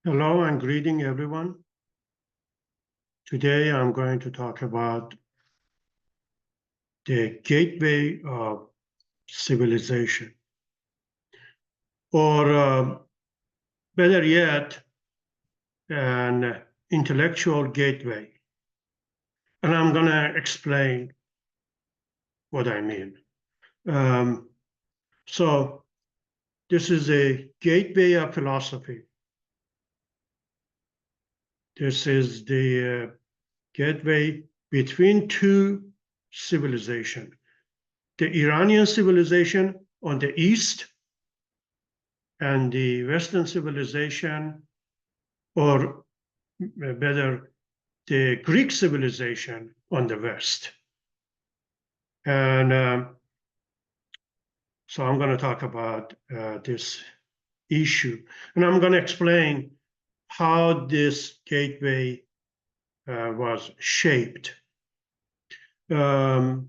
Hello and greeting everyone. Today I'm going to talk about the gateway of civilization, or better yet, an intellectual gateway. And I'm going to explain what I mean. So this is a gateway of philosophy. This is the gateway between two civilizations. The Iranian civilization on the east and the Western civilization, or better, the Greek civilization on the west. And so I'm going to talk about this issue. And I'm going to explain how this gateway was shaped. I'm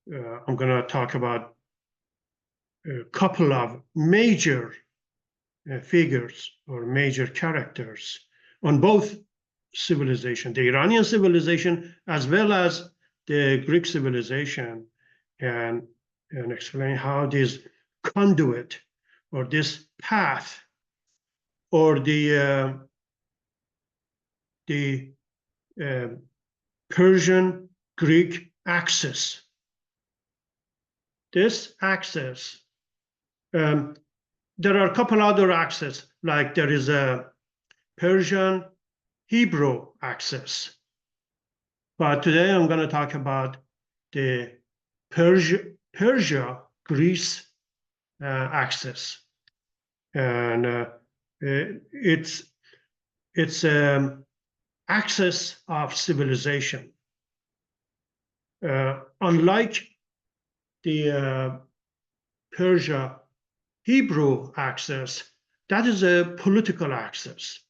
going to talk about a couple of major figures or major characters on both civilization, the Iranian civilization as well as the Greek civilization, and explain how this conduit or this path or the Persian-Greek axis. This axis, there are a couple other axes, like there is a Persian-Hebrew axis. But today I'm going to talk about the Persia-Greece axis. And it's axis of civilization. Unlike the Persia-Hebrew axis, that is a political axis.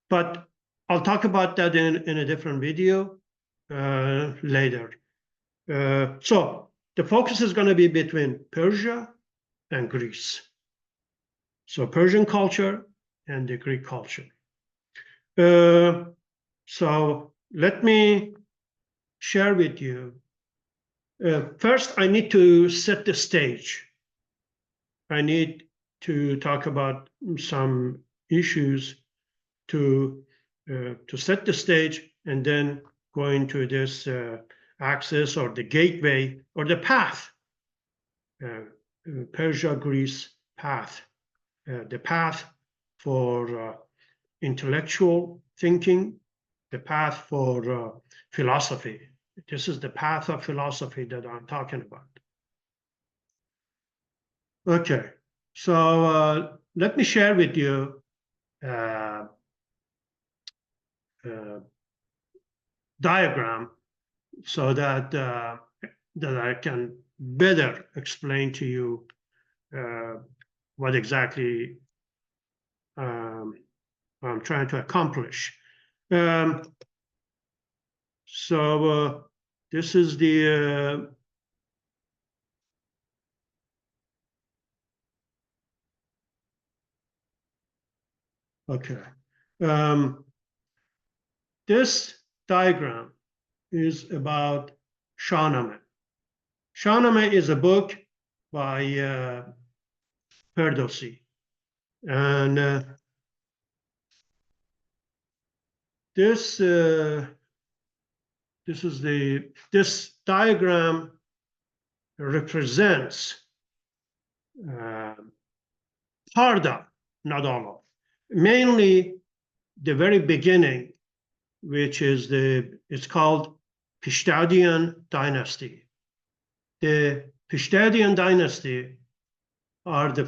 But I'll talk about that in a different video later. So the focus is going to be between Persia and Greece. So Persian culture and the Greek culture. So let me share with you. First, I need to set the stage. I need to talk about some issues to set the stage, and then go into this axis or the gateway or the path, Persia-Greece path, the path for intellectual thinking, the path for philosophy. This is the path of philosophy that I'm talking about. Okay, so let me share with you diagram so that that I can better explain to you what exactly I'm trying to accomplish. So this is the okay. This diagram is about Shahnameh. Shahnameh is a book by Ferdowsi, and this diagram represents part of, not all of, mainly the very beginning, which is it's called Pishtadian dynasty. The Pishtadian dynasty are the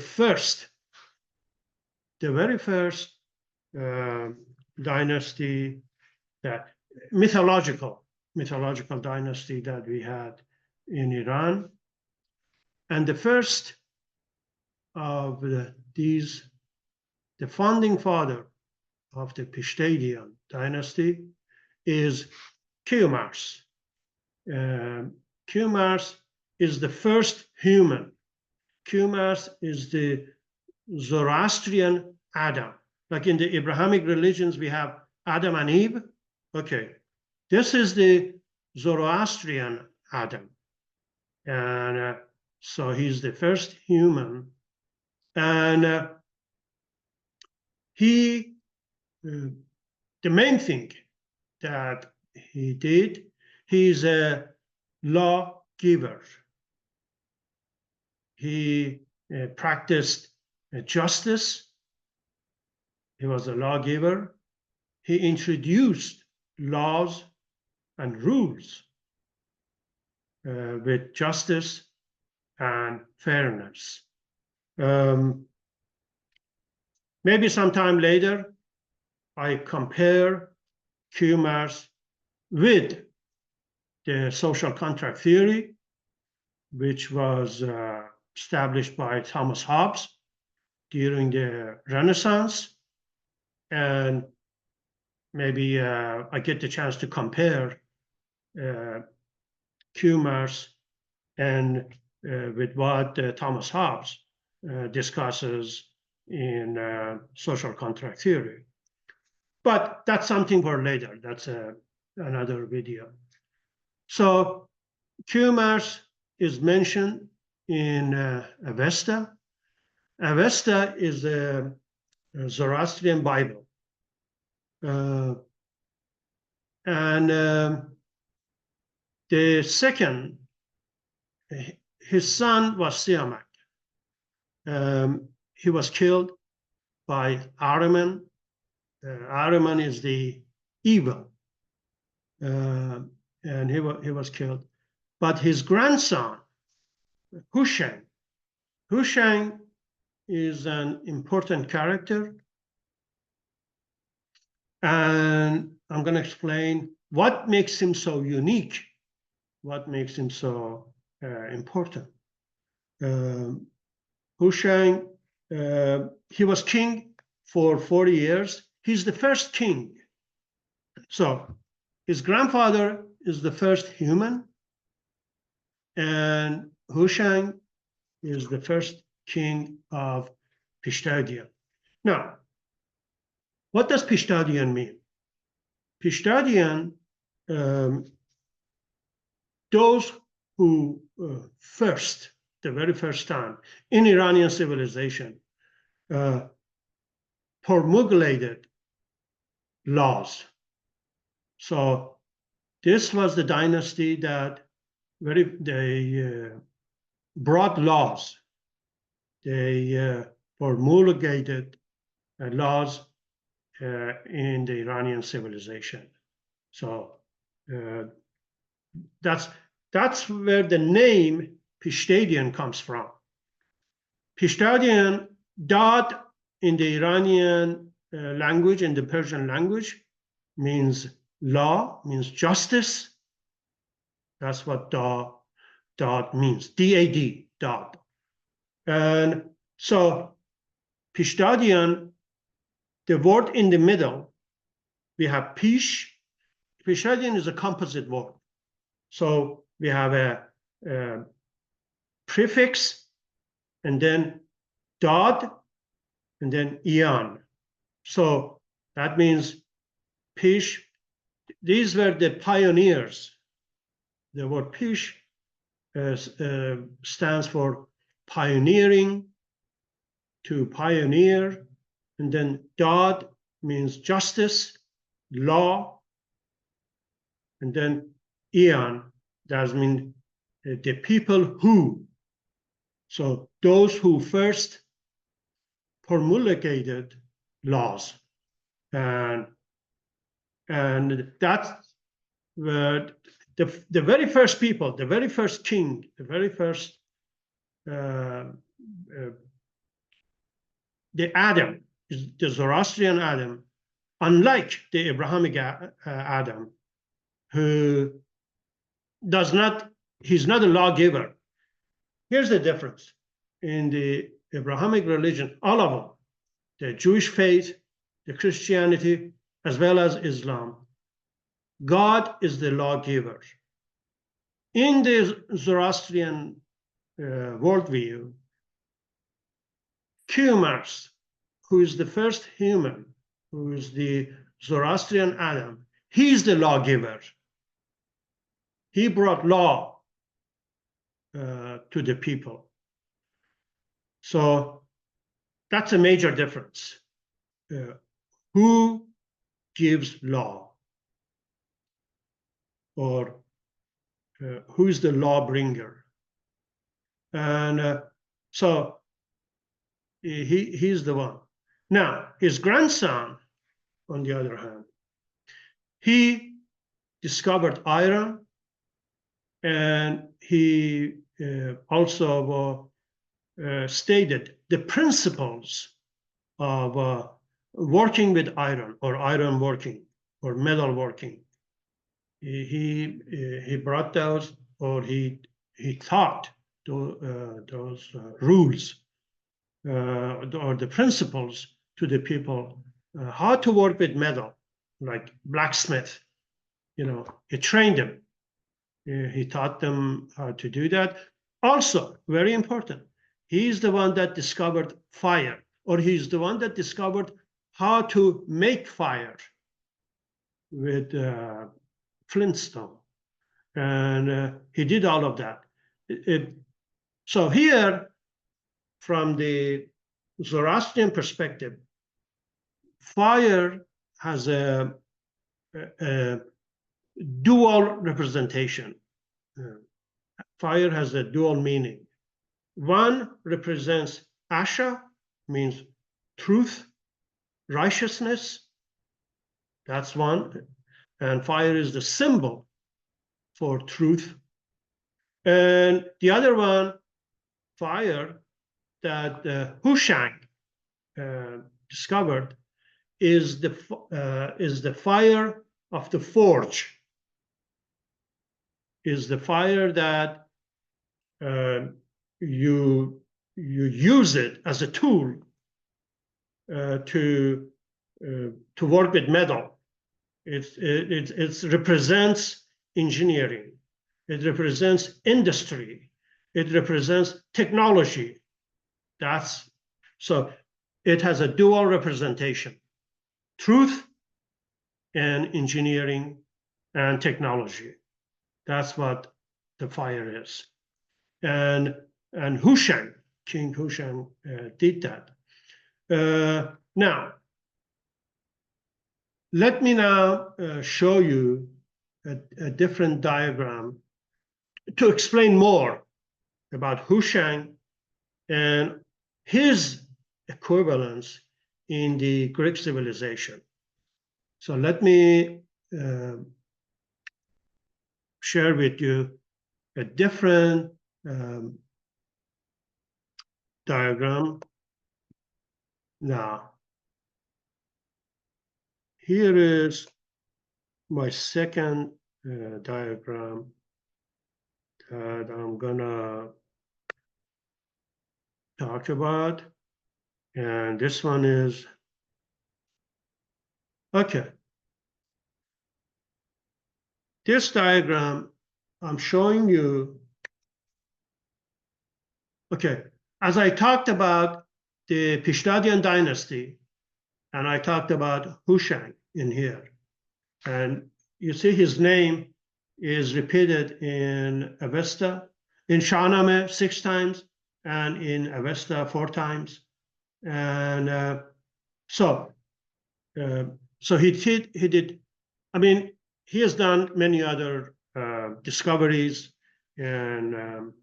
very first dynasty, that mythological dynasty that we had in Iran. And the first of these, the founding father of the Pishtadian dynasty is Qumars. Qumars is the first human. Qumars is the Zoroastrian Adam. Like in the Abrahamic religions, we have Adam and Eve. Okay, this is the Zoroastrian Adam. And so he's the first human. And the main thing that he did, he's a lawgiver. He practiced justice. He was a lawgiver. He introduced laws and rules with justice and fairness. Maybe sometime later, I compare Q-Mars with the social contract theory, which was established by Thomas Hobbes during the Renaissance. And maybe I get the chance to compare Q-Mars and with what Thomas Hobbes discusses in social contract theory. But that's something for later. That's another video. So Q-Mars is mentioned in Avesta. Avesta is a Zoroastrian Bible. And the second, his son was Siamak. He was killed by Ahriman. Ahriman is the evil, and he was killed. But his grandson, Hushang is an important character. And I'm going to explain what makes him so unique, what makes him so important. Hushang, he was king for 40 years. He's the first king. So his grandfather is the first human, and Hushang is the first king of Pishtadian. Now, what does Pishtadian mean? Pishtadian, those who the very first time in Iranian civilization, promulgated laws. So this was the dynasty that they brought laws. They promulgated laws in the Iranian civilization. So that's where the name Pishtadian comes from. Pishtadian, Dad in the Iranian language, in the Persian language, means law, means justice. That's what Dad means, D-A-D, Dad. And so Pishtadian, the word in the middle, we have Pish. Pishtadian is a composite word. So we have a prefix, and then Dad, and then Ian. So that means Pish. These were the pioneers. The word Pish stands for pioneering, to pioneer, and then Dad means justice, law, and then Ian, that means the people who. So those who first promulgated laws, and that's where the very first people, the very first king, the very first the Adam, the Zoroastrian Adam, unlike the Abrahamic Adam, who he's not a lawgiver. Here's the difference. In the Abrahamic religion, all of them, the Jewish faith, the Christianity, as well as Islam, God is the lawgiver. In the Zoroastrian worldview, Q-Mars, who is the first human, who is the Zoroastrian Adam, he's the lawgiver. He brought law to the people. So that's a major difference. Who gives law? Or who is the law bringer? And so he's the one. Now, his grandson, on the other hand, he discovered iron, and he also stated the principles of working with iron, or iron working, or metal working. He brought those, or he taught those rules or the principles to the people, how to work with metal, like blacksmith. He trained them. He taught them how to do that. Also, very important, he's the one that discovered fire, or he's the one that discovered how to make fire with flintstone. And he did all of that. So here, from the Zoroastrian perspective, fire has a dual representation. Fire has a dual meaning. One represents Asha, means truth, righteousness. That's one. And fire is the symbol for truth. And the other one, fire, that Hushang discovered, is the fire of the forge, is the fire that you use it as a tool to work with metal. It represents engineering. It represents industry. It represents technology. So it has a dual representation: truth and engineering and technology. That's what the fire is. And Hushang, King Hushang, did that. Now, let me show you a different diagram to explain more about Hushang and his equivalence in the Greek civilization. So let me share with you a different diagram. Now, here is my second diagram that I'm gonna talk about. And this one is, okay. This diagram, I'm showing you, okay, as I talked about the Pishtadian dynasty, and I talked about Hushang in here. And you see his name is repeated in Avesta, in Shahnameh 6 times, and in Avesta 4 times. And so he did, I mean, he has done many other discoveries and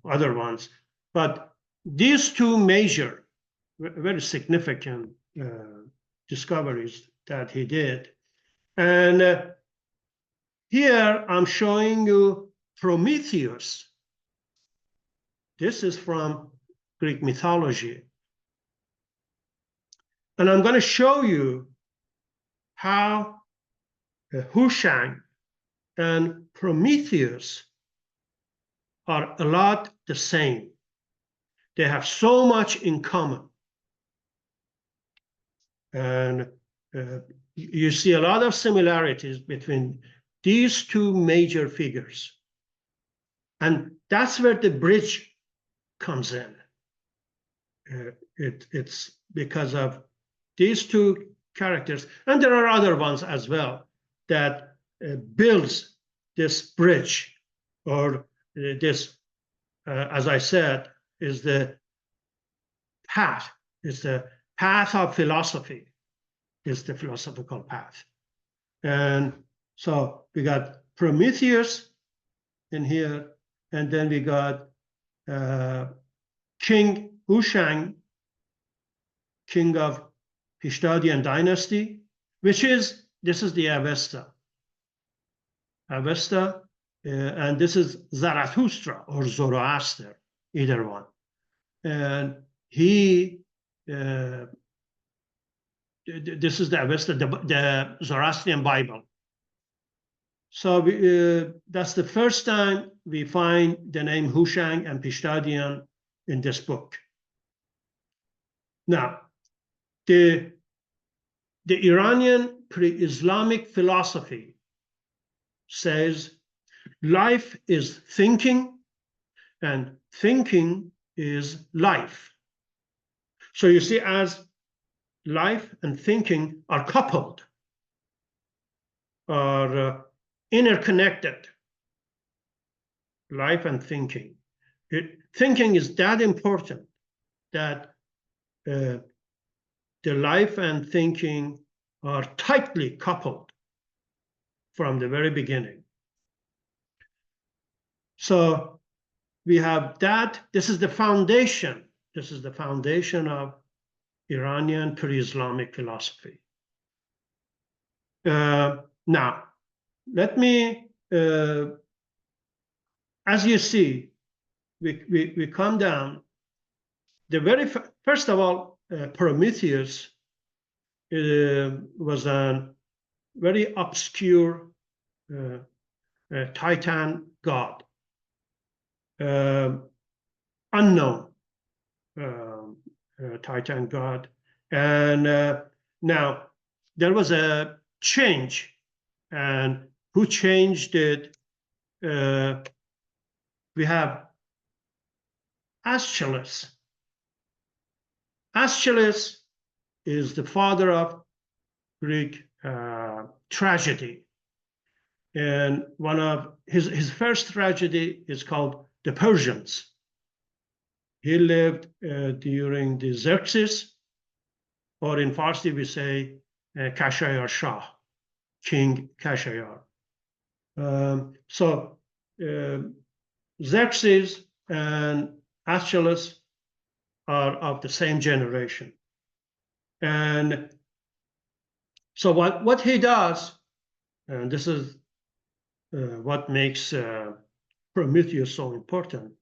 other ones, but these two major, very significant discoveries that he did. And here I'm showing you Prometheus. This is from Greek mythology. And I'm going to show you how Hushang and Prometheus are a lot the same. They have so much in common. And you see a lot of similarities between these two major figures. And that's where the bridge comes in. It's because of these two characters, and there are other ones as well, that builds this bridge, or this, as I said, is the path, is the path of philosophy, is the philosophical path. And so we got Prometheus in here, and then we got King Hushang, king of Hishtadian dynasty, this is the Avesta. And this is Zarathustra or Zoroaster, either one. And he, this is the Avesta, the Zoroastrian Bible. So that's the first time we find the name Hushang and Hishtadian in this book. Now, the Iranian pre-Islamic philosophy says life is thinking and thinking is life. So you see, as life and thinking are coupled, are interconnected, life and thinking. Thinking is that important that the life and thinking are tightly coupled from the very beginning. So we have that. This is the foundation. This is the foundation of Iranian pre-Islamic philosophy. Now, let me, as you see, we come down. The very first of all, Prometheus was a very obscure Titan god, unknown Titan god. And now there was a change, and who changed it? We have Aeschylus. Aeschylus is the father of Greek tragedy. And one of his first tragedy is called The Persians. He lived during the Xerxes, or in Farsi we say Kashayar Shah, King Kashayar. So Xerxes and Aeschylus are of the same generation. And so what he does, and this is what makes Prometheus so important,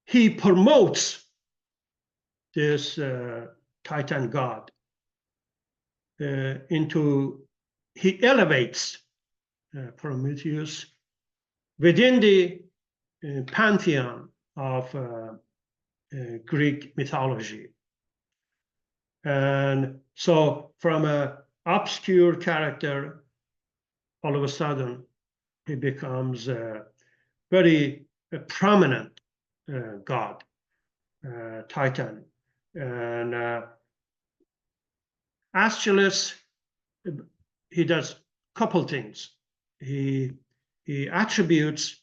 he promotes this Titan god he elevates Prometheus within the pantheon of Greek mythology. And so from an obscure character, all of a sudden, he becomes a very prominent god, Titan. And Aeschylus, he does a couple things. He attributes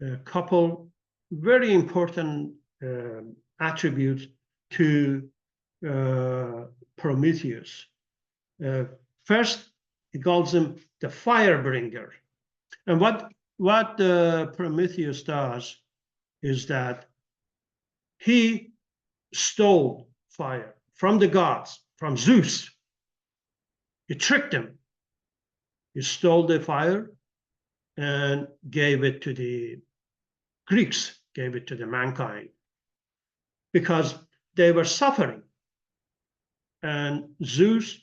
a couple very important attributes to Prometheus. First, he calls him the fire bringer. And what Prometheus does is that he stole fire from the gods, from Zeus. He tricked him. He stole the fire and gave it to the Greeks, gave it to the mankind, because they were suffering. And Zeus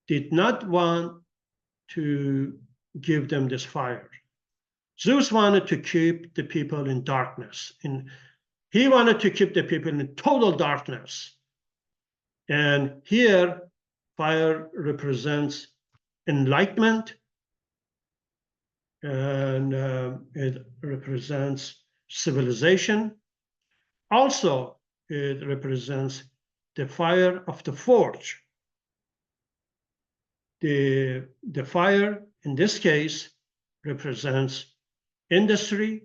did not want to give them this fire. Zeus wanted to keep the people in darkness. He wanted to keep the people in total darkness. And here, fire represents enlightenment, and it represents civilization. Also, it represents the fire of the forge. The fire, in this case, represents industry,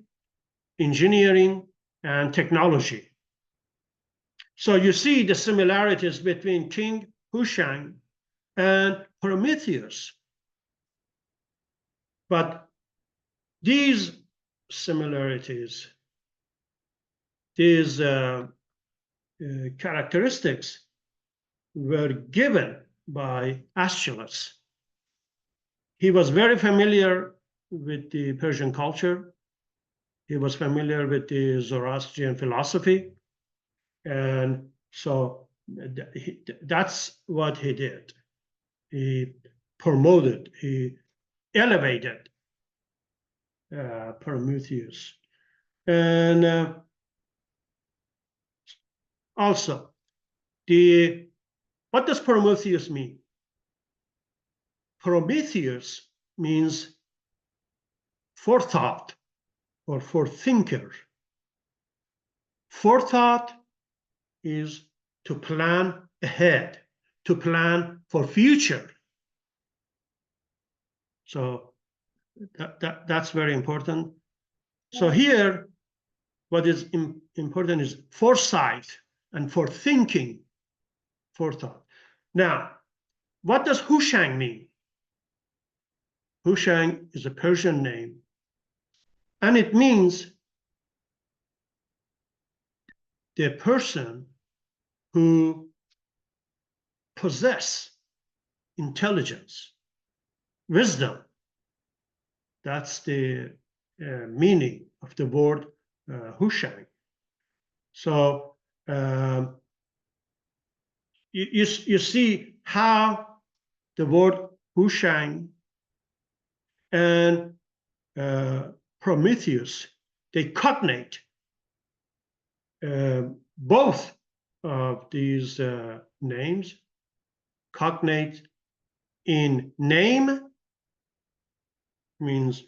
engineering, and technology. So you see the similarities between King Hushang and Prometheus. But these similarities, these characteristics were given by Aeschylus. He was very familiar with the Persian culture. He was familiar with the Zoroastrian philosophy. And so that's what he did. He promoted, he elevated Prometheus. And also, what does Prometheus mean? Prometheus means forethought or forethinker. Forethought is to plan ahead, to plan for future. So that's very important. So here, what is important is foresight and forethinking, forethought. Now, what does Hushang mean? Hushang is a Persian name, and it means the person who possess intelligence, wisdom. That's the meaning of the word Hushang. So you see how the word Hushang and Prometheus, they cognate both of these names, cognate in name, means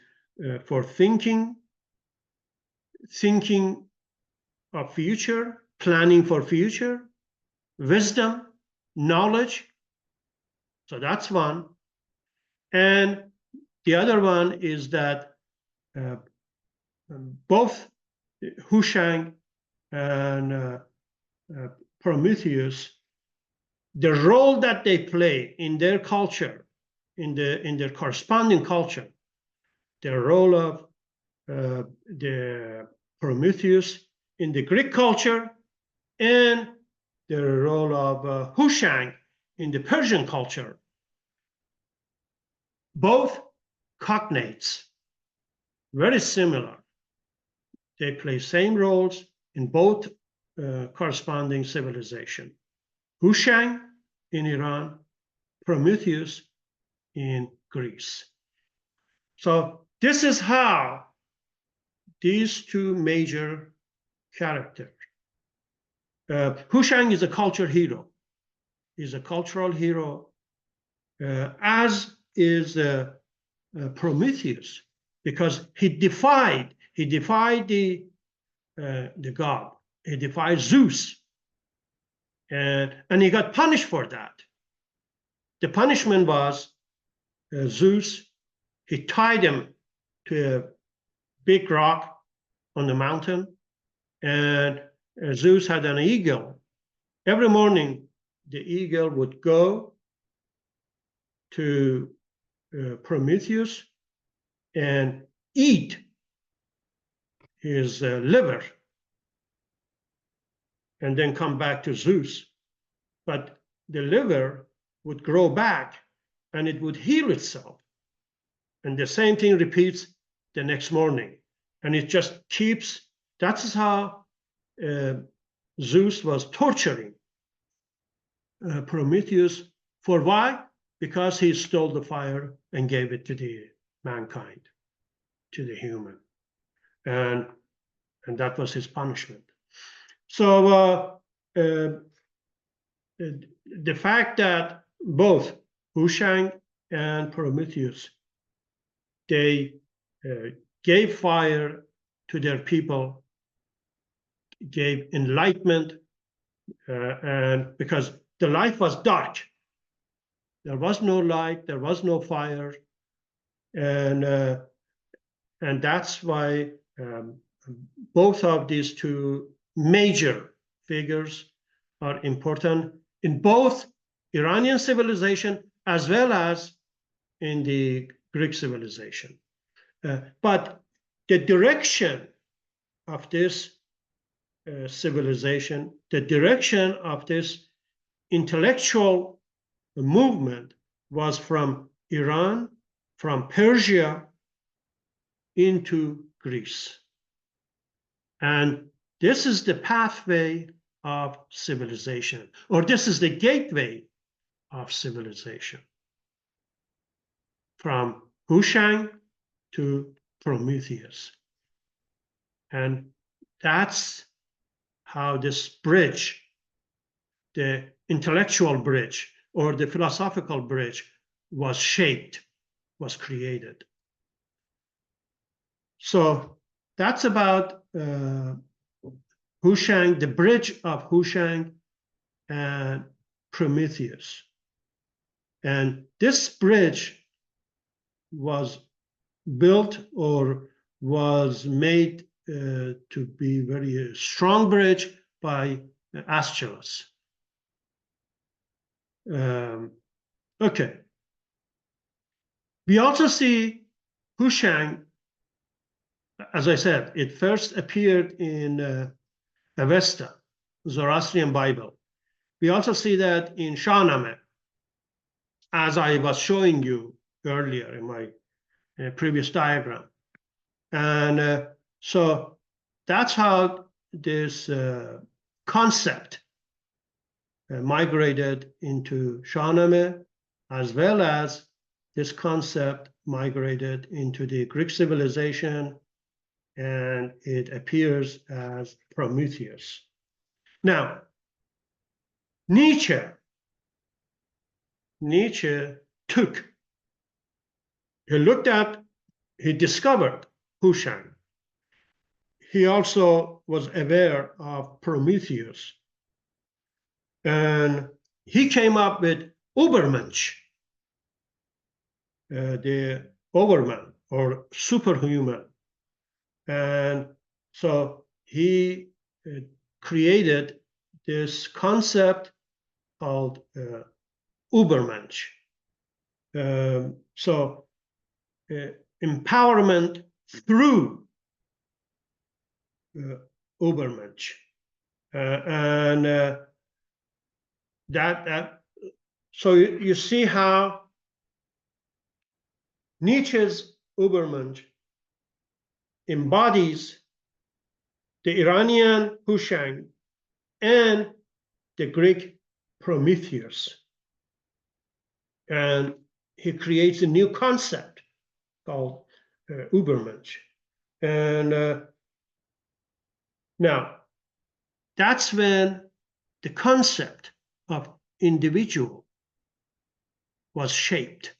for thinking of future, planning for future, wisdom, knowledge. So that's one. And the other one is that both Hushang and Prometheus, the role that they play in their culture, in their corresponding culture, the role of the Prometheus in the Greek culture and the role of Hushang in the Persian culture, both cognates, very similar. They play same roles in both corresponding civilization. Hushang in Iran, Prometheus in Greece. So this is how these two major characters. Hushang is a culture hero. He's a cultural hero, as is Prometheus, because he defied the god. He defied Zeus, and he got punished for that. The punishment was Zeus. He tied him to a big rock on the mountain, and Zeus had an eagle. Every morning, the eagle would go to Prometheus and eat his liver, and then come back to Zeus. But the liver would grow back and it would heal itself. And the same thing repeats the next morning. And it just keeps, that's how Zeus was torturing Prometheus. For why? Because he stole the fire and gave it to the mankind, to the human. And that was his punishment. So the fact that both Hushang and Prometheus, they gave fire to their people, gave enlightenment and because the life was dark, there was no light, there was no fire, and that's why both of these two major figures are important in both Iranian civilization as well as in the Greek civilization. But the direction of this civilization, the direction of this intellectual movement was from Iran, from Persia into Greece. And this is the pathway of civilization, or this is the gateway of civilization, from Hushang to Prometheus. And that's how this bridge, the intellectual bridge or the philosophical bridge, was shaped, was created. So that's about Hushang, the bridge of Hushang and Prometheus. And this bridge was built or was made to be very strong bridge by Aeschylus. Okay. We also see Hushang, as I said, it first appeared in Avesta, Zoroastrian Bible. We also see that in Shahnameh, as I was showing you earlier in my previous diagram. And so that's how this concept migrated into Shahnameh, as well as this concept migrated into the Greek civilization, and it appears as Prometheus. Now, Nietzsche took, he discovered Hushang. He also was aware of Prometheus. And he came up with Übermensch, the overman or superhuman. And so he created this concept called Übermensch. So empowerment through Übermensch. So you see how Nietzsche's Übermensch embodies the Iranian Hushang and the Greek Prometheus. And he creates a new concept called Übermensch. And now, that's when the concept of individual was shaped,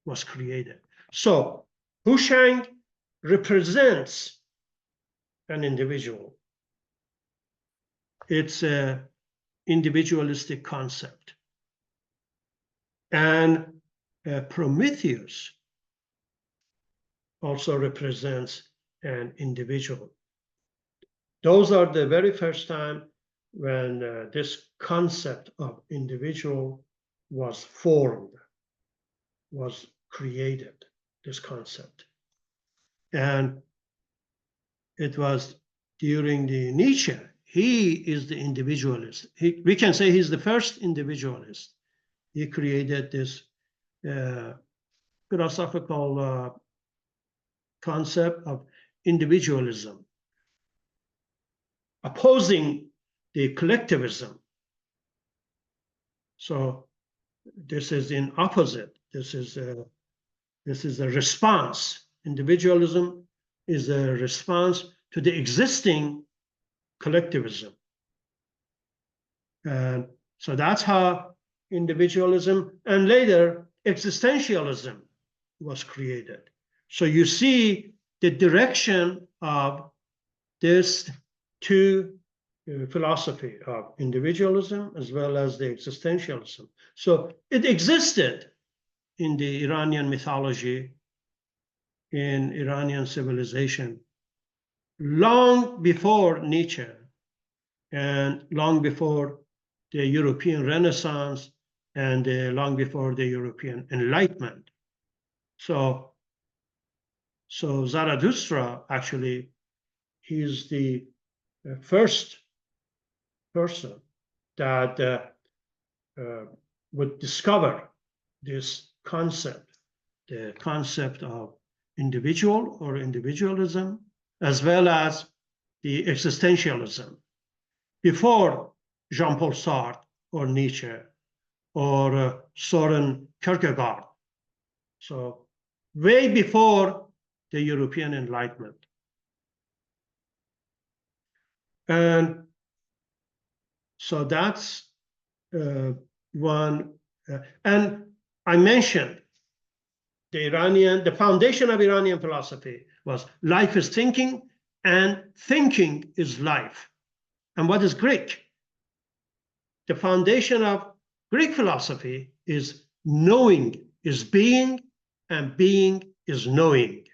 was created. So Hushang represents an individual. It's an individualistic concept. And Prometheus also represents an individual. Those are the very first time when this concept of individual was formed, was created, this concept. And it was during the Nietzsche. He is the individualist. We can say he's the first individualist. He created this philosophical concept of individualism, opposing the collectivism. So this is in opposite. This is a response. Individualism is a response to the existing collectivism. And so that's how individualism and later existentialism was created. So you see the direction of these two philosophy of individualism as well as the existentialism. So it existed in the Iranian mythology, in Iranian civilization, long before Nietzsche and long before the European Renaissance and long before the European Enlightenment. So Zarathustra, actually, he's the first person that would discover this concept, the concept of individual or individualism, as well as the existentialism, before Jean-Paul Sartre or Nietzsche or Soren Kierkegaard. So way before the European Enlightenment. And so that's one. And I mentioned the foundation of Iranian philosophy was life is thinking and thinking is life. And what is Greek? The foundation of Greek philosophy is knowing is being and being is knowing.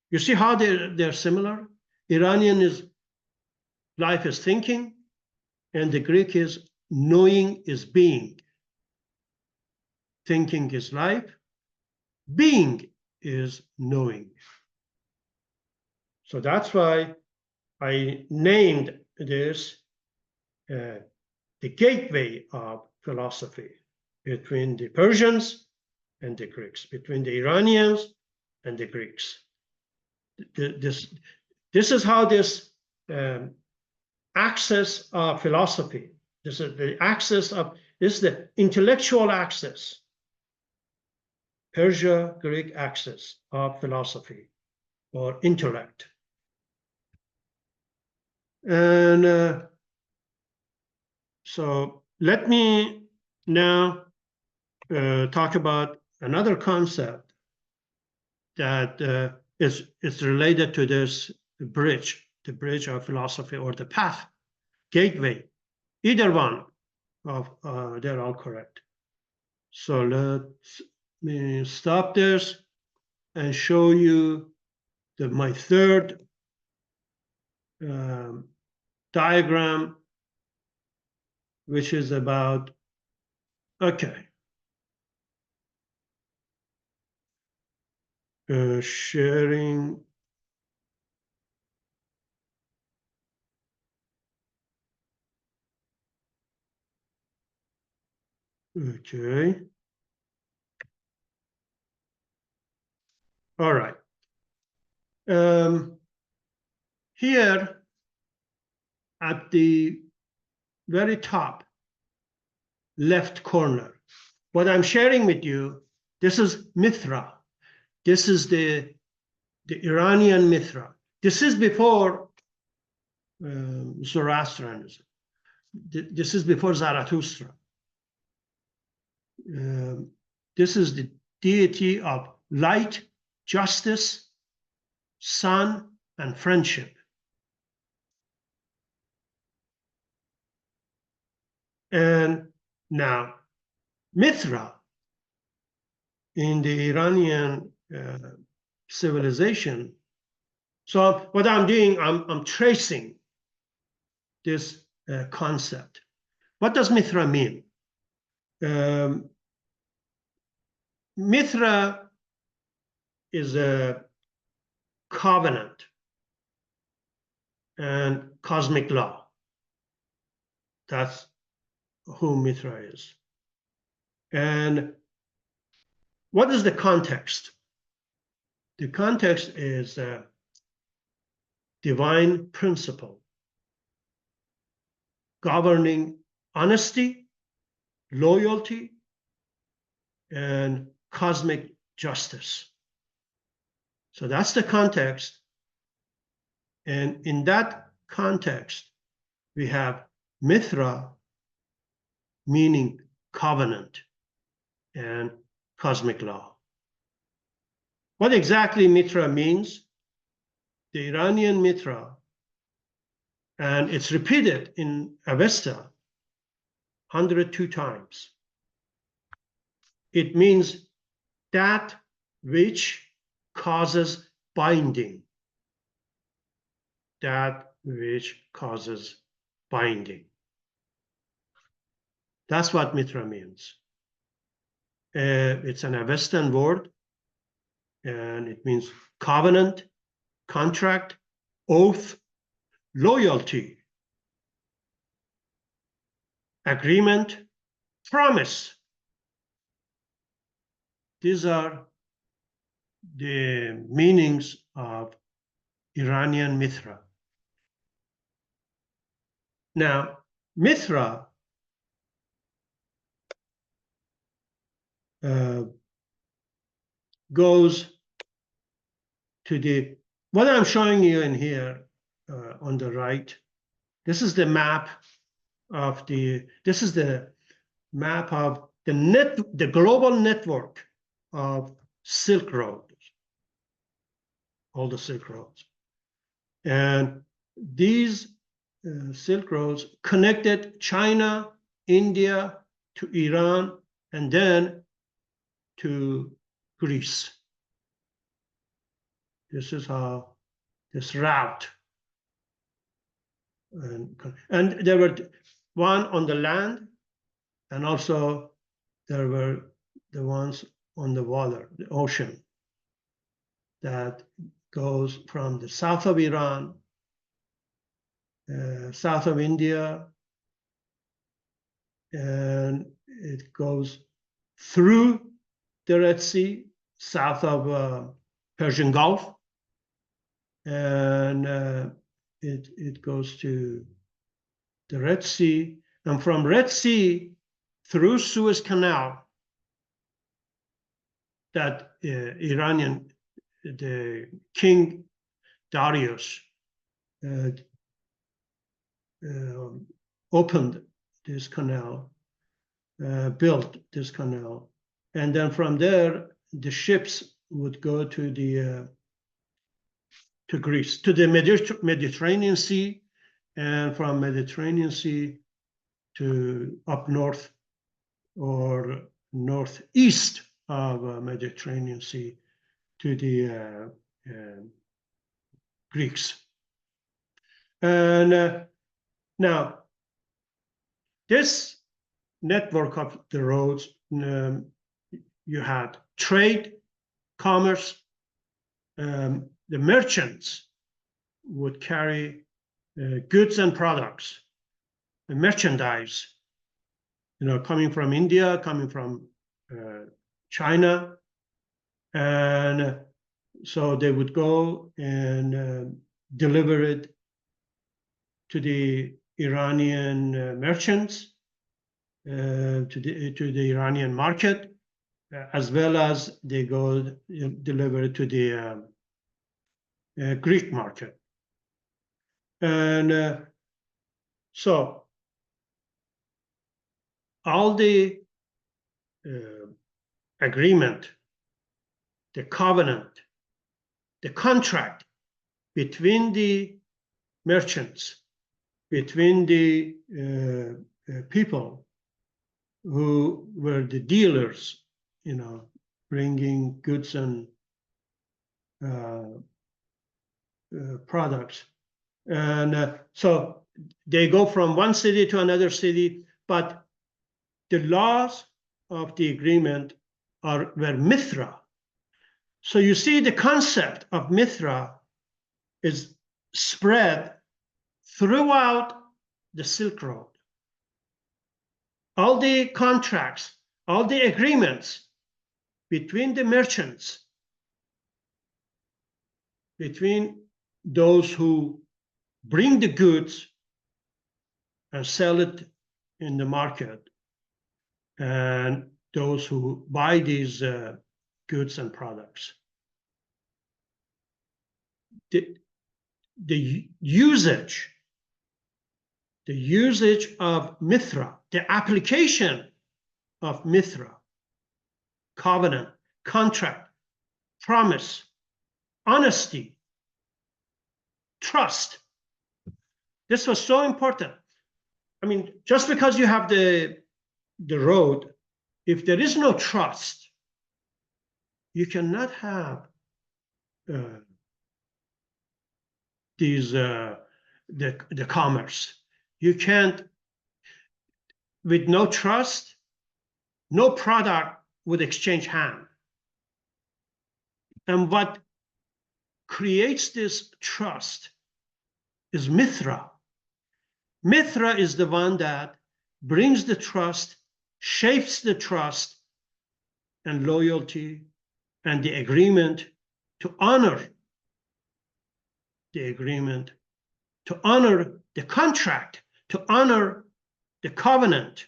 You see how they're similar? Iranian is life is thinking, and the Greek is knowing is being. Thinking is life, being is knowing. So that's why I named this the gateway of philosophy between the Persians and the Greeks, between the Iranians and the Greeks. This is how this axis of philosophy, this is the intellectual axis, Persia-Greek axis of philosophy or intellect. And so let me now talk about another concept that is related to this bridge, the bridge of philosophy or the path, gateway, either one of they're all correct. So let me stop this and show you my third diagram, which is about, okay. Sharing. Okay. All right. Here at the very top left corner, what I'm sharing with you, this is Mithra. This is the Iranian Mithra. This is before Zoroastrianism. This is before Zarathustra. This is the deity of light, justice, sun, and friendship. And now, Mithra in the Iranian civilization. So what I'm doing, I'm tracing this concept. What does Mithra mean? Mithra is a covenant and cosmic law. That's who Mithra is. And what is the context? The context is a divine principle governing honesty, loyalty, and cosmic justice. So that's the context. And in that context, we have Mithra, meaning covenant and cosmic law. What exactly Mithra means? The Iranian Mithra, and it's repeated in Avesta 102 times. It means that which causes binding. That which causes binding. That's what Mitra means. It's an Avestan word, and it means covenant, contract, oath, loyalty, agreement, promise. These are the meanings of Iranian Mithra. Now, Mithra goes to the, what I'm showing you in here on the right, this is the map of the, this is the map of the global network of Silk Road, all the Silk Roads. And these Silk Roads connected China, India to Iran, and then to Greece. This is how this route. And there were one on the land, and also there were the ones on the water, the ocean, that goes from the south of Iran, south of India, and it goes through the Red Sea, south of Persian Gulf, and it goes to the Red Sea, and from Red Sea through Suez Canal, that Iranian, the King Darius opened this canal, built this canal, and then from there the ships would go to the to Greece, to the Mediterranean Sea, and from Mediterranean Sea to up north or northeast of Mediterranean Sea to the Greeks. And now, this network of the roads, you had trade, commerce. The merchants would carry goods and products, and merchandise, coming from India, coming from China, and so they would go and deliver it to the Iranian merchants, to the Iranian market, as well as they go deliver it to the Greek market. And so all the agreement, the covenant, the contract between the merchants, between the people who were the dealers, bringing goods and products. And so they go from one city to another city, but the laws of the agreement were Mithra. So you see the concept of Mithra is spread throughout the Silk Road. All the contracts, all the agreements between the merchants, between those who bring the goods and sell it in the market, and those who buy these goods and products. The usage of Mithra, the application of Mithra, covenant, contract, promise, honesty, trust. This was so important. I mean, just because you have the road, if there is no trust, you cannot have the commerce. You can't, with no trust, no product would exchange hand. And what creates this trust is Mithra. Mithra is the one that brings the trust, shapes the trust and loyalty and the agreement to honor the agreement, to honor the contract, to honor the covenant,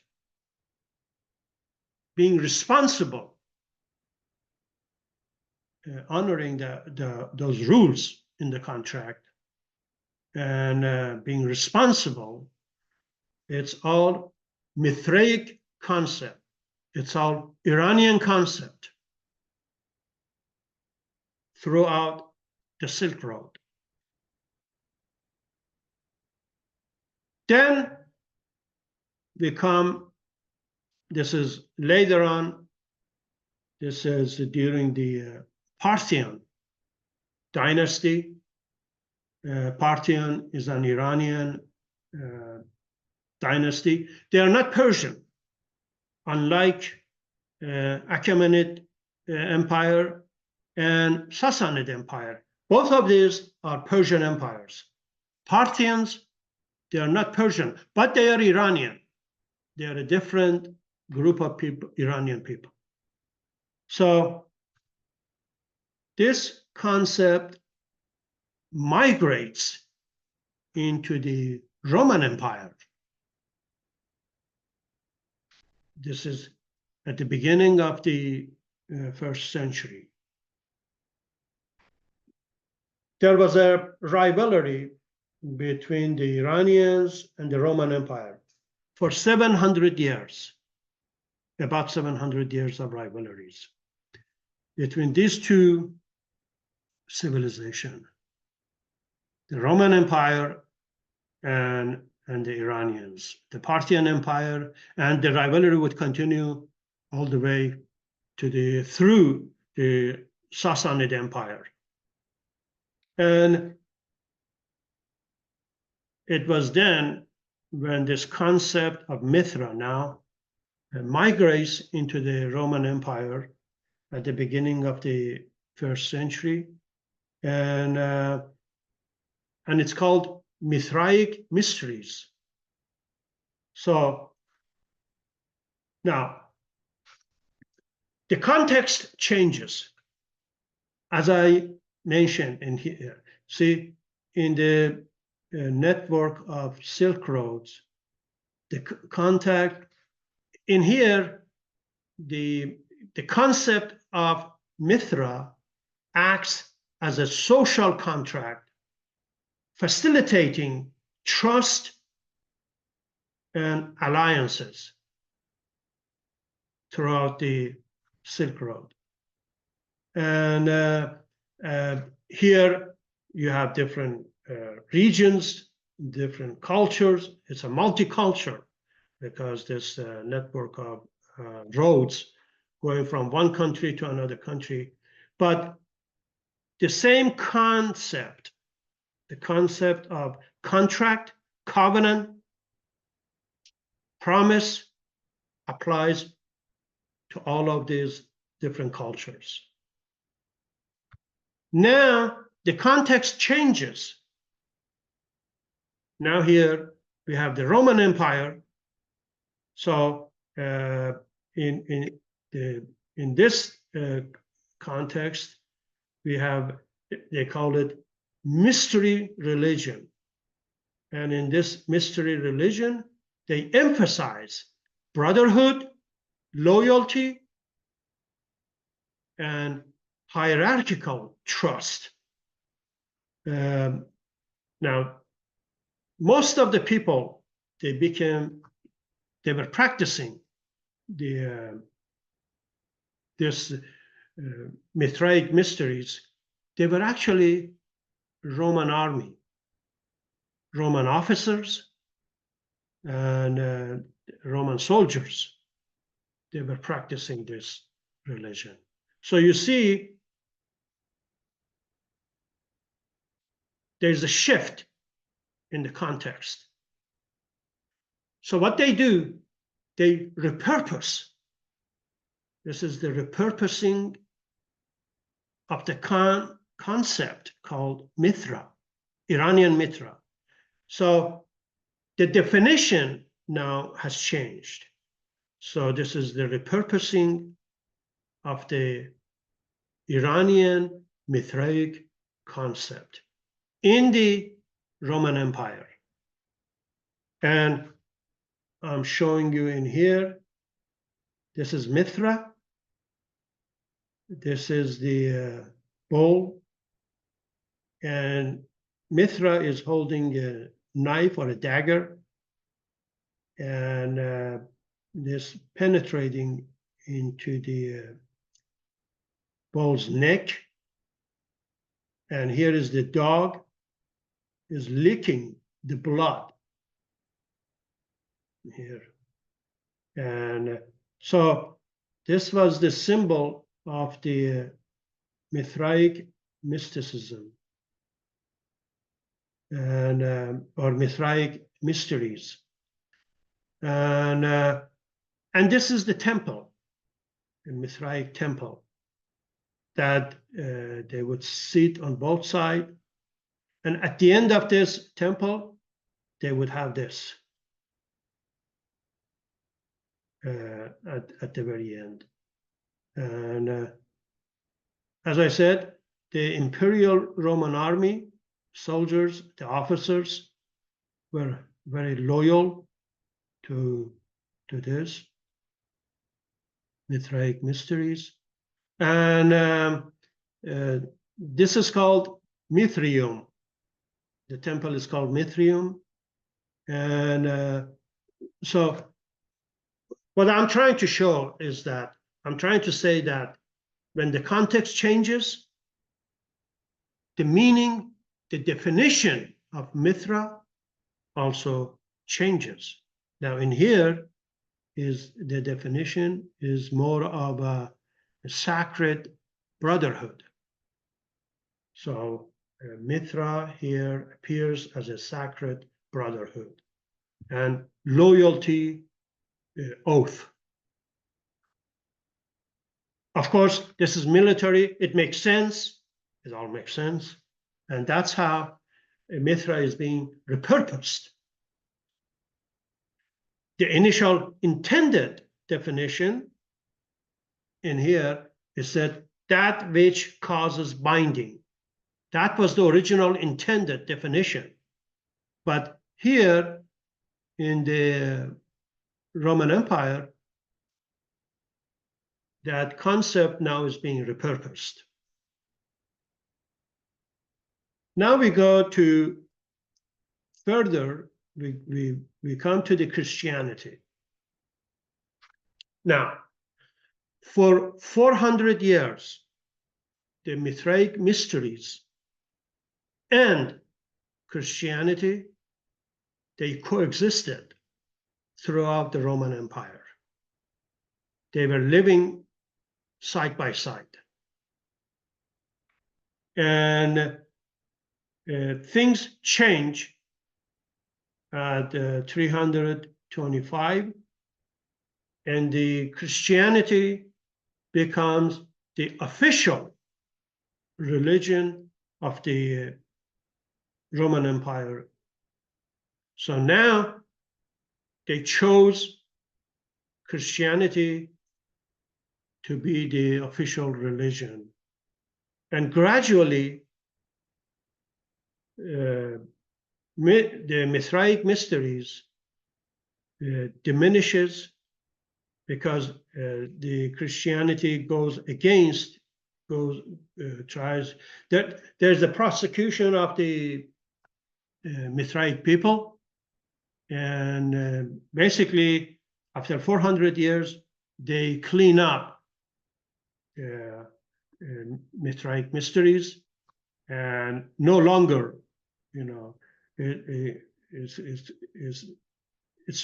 being responsible, honoring those rules in the contract, and being responsible. It's all Mithraic concept. It's all Iranian concept throughout the Silk Road. Then we come, this is later on, this is during the Parthian dynasty. Parthian is an Iranian dynasty. They are not Persian, unlike Achaemenid Empire and Sassanid Empire. Both of these are Persian empires. Parthians, they are not Persian, but they are Iranian. They are a different group of people, Iranian people. So this concept migrates into the Roman Empire. This is at the beginning of the 1st century. There was a rivalry between the Iranians and the Roman Empire for 700 years, about 700 years of rivalries between these two civilizations, the Roman Empire and the Iranians, the Parthian Empire, and the rivalry would continue all the way to through the Sassanid Empire. And it was then when this concept of Mithra now migrates into the Roman Empire at the beginning of the 1st century, and it's called Mithraic mysteries. So now the context changes, as I mentioned in here. See, in the network of Silk Roads, the contact in here, the concept of Mithra acts as a social contract, facilitating trust and alliances throughout the Silk Road. And here you have different regions, different cultures. It's a multicultural because this network of roads going from one country to another country. But the same concept, the concept of contract, covenant, promise applies to all of these different cultures. Now the context changes. Now here we have the Roman Empire. So in this context, we have, they call it mystery religion. And in this mystery religion, they emphasize brotherhood, loyalty, and hierarchical trust. Now, most of the people, they were practicing this Mithraic mysteries. They were actually Roman army, Roman officers and Roman soldiers. They were practicing this religion. So you see, there's a shift in the context. So what they do, they repurpose. This is the repurposing of the concept called Mithra, Iranian Mithra. So the definition now has changed. So this is the repurposing of the Iranian Mithraic concept in the Roman Empire. And I'm showing you in here, this is Mithra. This is the bowl. And Mithra is holding a knife or a dagger. And this penetrating into the bull's neck. And here is the dog is licking the blood here. And so this was the symbol of the Mithraic mysticism and or Mithraic mysteries. And this is the temple, the Mithraic temple, that they would sit on both sides. And at the end of this temple, they would have this at the very end. And as I said, the Imperial Roman army, soldiers, the officers were very loyal to this Mithraic mysteries. And this is called Mithrium. The temple is called Mithrium. And so what I'm trying to show is that I'm trying to say that when the context changes, the meaning, the definition of Mithra also changes. Now in here is the definition is more of a sacred brotherhood. So Mithra here appears as a sacred brotherhood and loyalty oath. Of course, this is military. It makes sense. It all makes sense. And that's how Mithra is being repurposed. The initial intended definition in here is that which causes binding. That was the original intended definition. But here in the Roman Empire, that concept now is being repurposed. Now we go to further, we come to the Christianity. Now, for 400 years, the Mithraic mysteries and Christianity, they coexisted throughout the Roman Empire. They were living side by side. And things change at 325, and the Christianity becomes the official religion of the Roman Empire. So now they chose Christianity to be the official religion. And gradually, the Mithraic mysteries diminishes because the Christianity tries that there's a prosecution of the Mithraic people, and basically after 400 years they clean up Mithraic mysteries, and no longer, it's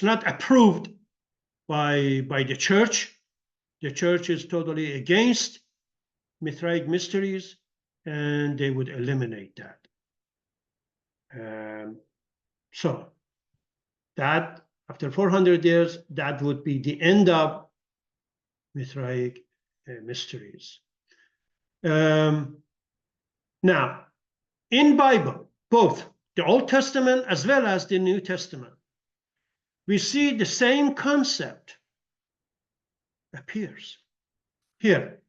not approved by the church. The church is totally against Mithraic mysteries, and they would eliminate that. So that after 400 years, that would be the end of Mithraic mysteries. Now, in Bible, both the Old Testament as well as the New Testament, we see the same concept appears. Here,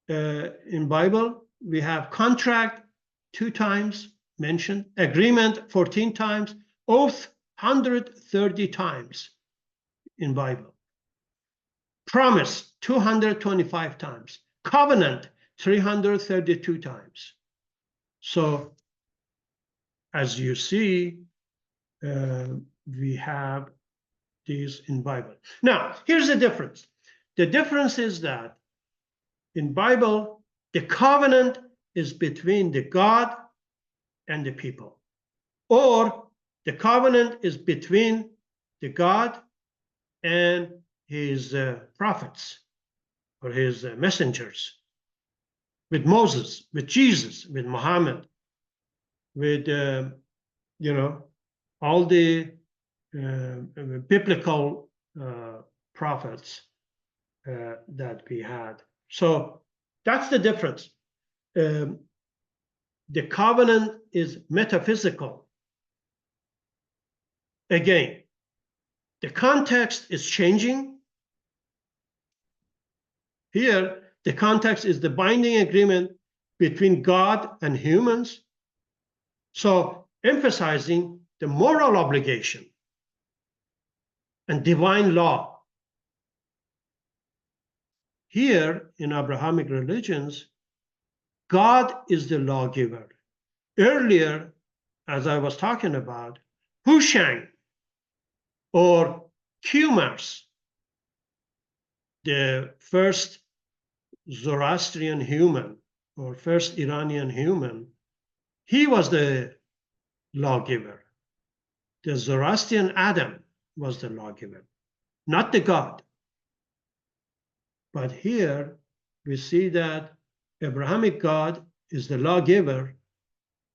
in Bible, we have contract 2 times mentioned, agreement 14 times, oath 130 times in Bible, promise 225 times, covenant 332 times. So as you see, we have these in Bible. Now, here's the difference. The difference is that in Bible, the covenant is between the God and the people, or the covenant is between the God and his prophets or his messengers, with Moses, with Jesus, with Muhammad, with all the biblical prophets that we had. So that's the difference. The covenant is metaphysical. Again, the context is changing. Here, the context is the binding agreement between God and humans. So emphasizing the moral obligation and divine law. Here in Abrahamic religions, God is the lawgiver. Earlier, as I was talking about, Hushang or Qumars, the first Zoroastrian human or first Iranian human, he was the lawgiver. The Zoroastrian Adam was the lawgiver, not the God. But here we see that Abrahamic God is the lawgiver,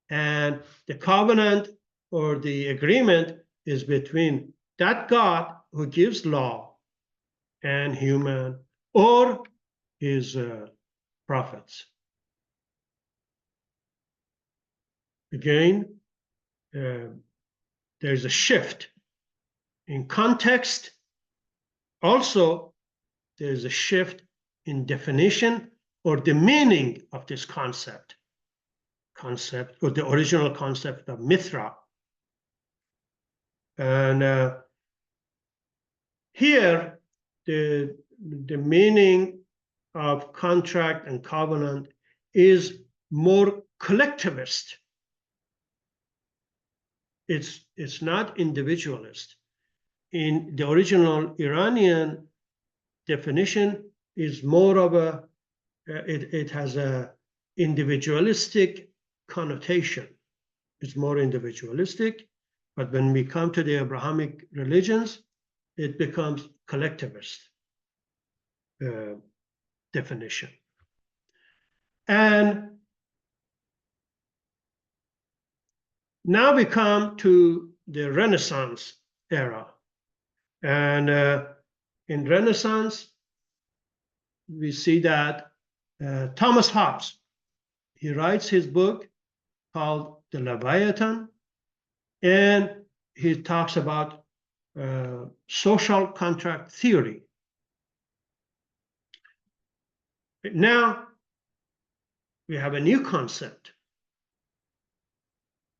and the covenant or the agreement is between that God who gives law and human or his prophets. Again, there's a shift in context. Also, there's a shift in definition or the meaning of this concept or the original concept of Mithra. And here, the meaning of contract and covenant is more collectivist. It's not individualist. In the original Iranian definition is more of a, it has a individualistic connotation. It's more individualistic, but when we come to the Abrahamic religions, it becomes collectivist definition. And now we come to the Renaissance era. And in Renaissance, we see that Thomas Hobbes, he writes his book called The Leviathan, and he talks about social contract theory. Now we have a new concept.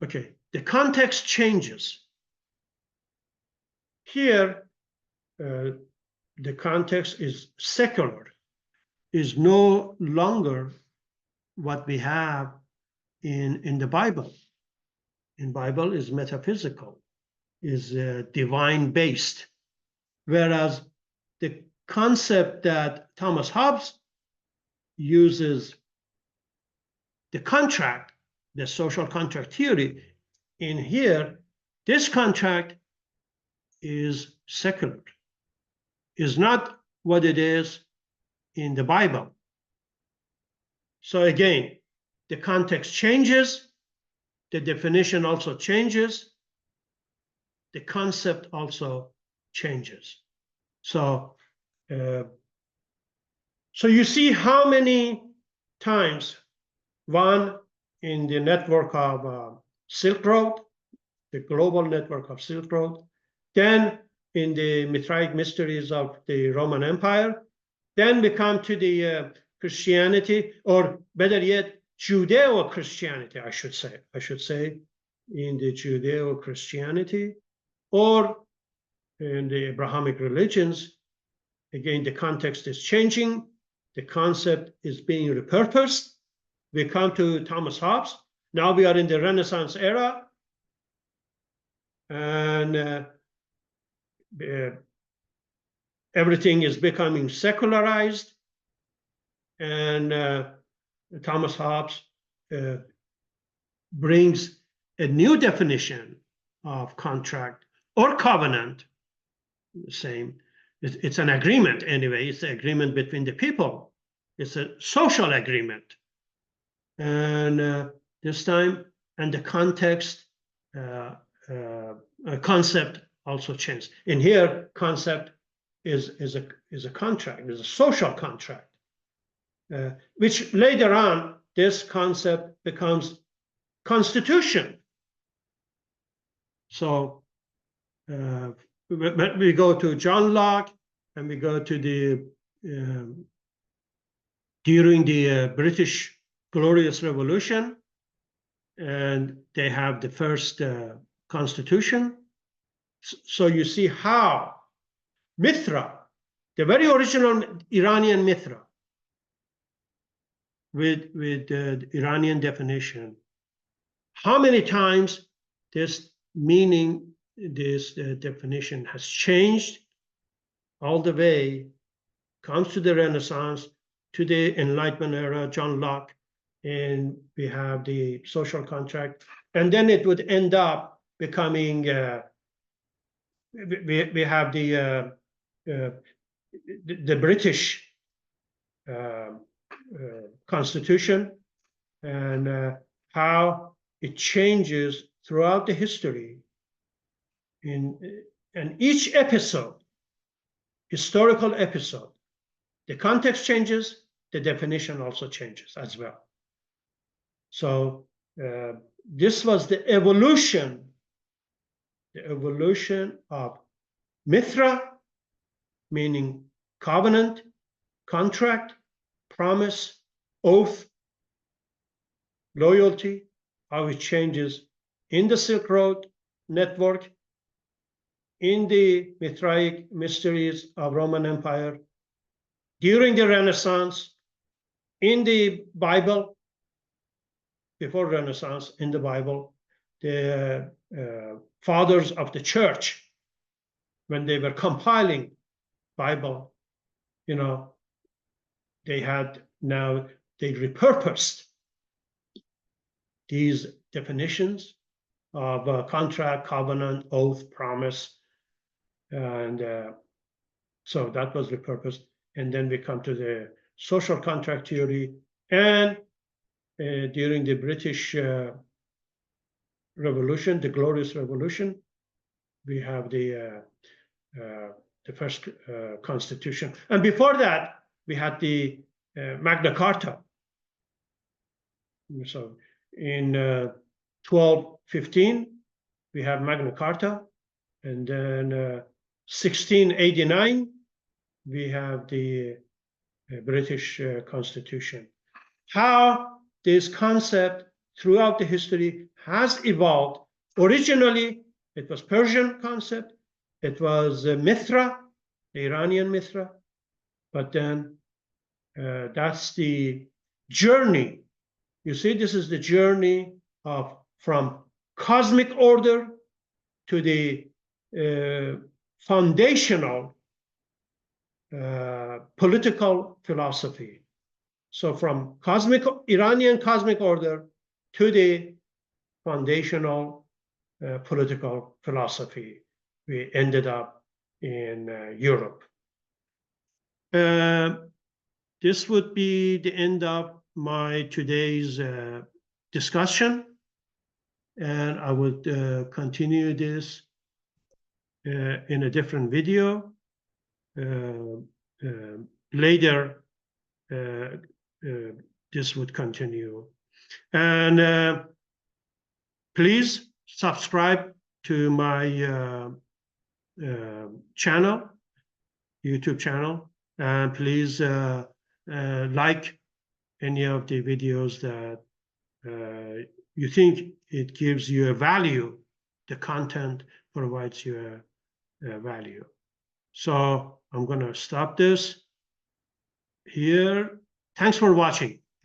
Okay, the context changes. Here, the context is secular, is no longer what we have in the Bible. In Bible is metaphysical, is divine based, whereas the concept that Thomas Hobbes uses, the contract, the social contract theory, in here, this contract is secular, is not what it is in the Bible. So again, the context changes, the definition also changes, the concept also changes. So you see how many times, one, in the network of Silk Road, the global network of Silk Road, then in the Mithraic mysteries of the Roman Empire, then we come to the Christianity, or better yet, Judeo-Christianity, I should say, in the Judeo-Christianity, or in the Abrahamic religions. Again, the context is changing, the concept is being repurposed. We come to Thomas Hobbes. Now we are in the Renaissance era, and everything is becoming secularized, and Thomas Hobbes brings a new definition of contract or covenant. The same, it's an agreement anyway. It's an agreement between the people. It's a social agreement, and this time, and the context, concept also changed. In here, concept is a contract, is a social contract, which later on, this concept becomes constitution. So we go to John Locke, and we go to the during the British Glorious Revolution, and they have the first constitution. So you see how Mithra, the very original Iranian Mithra, with the Iranian definition, how many times this meaning, this definition has changed all the way, comes to the Renaissance, to the Enlightenment era, John Locke, and we have the social contract, and then it would end up becoming, we have the British Constitution, and how it changes throughout the history. And each episode, historical episode, the context changes, the definition also changes as well. So this was the evolution of Mithra, meaning covenant, contract, promise, oath, loyalty, how it changes in the Silk Road network, in the Mithraic mysteries of Roman Empire, during the Renaissance, in the Bible, before Renaissance, in the Bible, the fathers of the church, when they were compiling Bible, they repurposed these definitions of contract, covenant, oath, promise, and so that was repurposed. And then we come to the social contract theory, and during the British Revolution, the Glorious Revolution, we have the first constitution. And before that, we had the Magna Carta. So in 1215, we have Magna Carta, and then 1689, we have the British Constitution. How this concept throughout the history has evolved. Originally, it was Persian concept. It was Mithra, the Iranian Mithra. But then that's the journey. You see, this is the journey from cosmic order to the foundational political philosophy. So from Iranian cosmic order to the foundational political philosophy. We ended up in Europe. This would be the end of my today's discussion, and I would continue this in a different video. Later, this would continue. And please subscribe to my channel, YouTube channel, and please like any of the videos that you think it gives you a value, the content provides you a value. So I'm going to stop this here. Thanks for watching.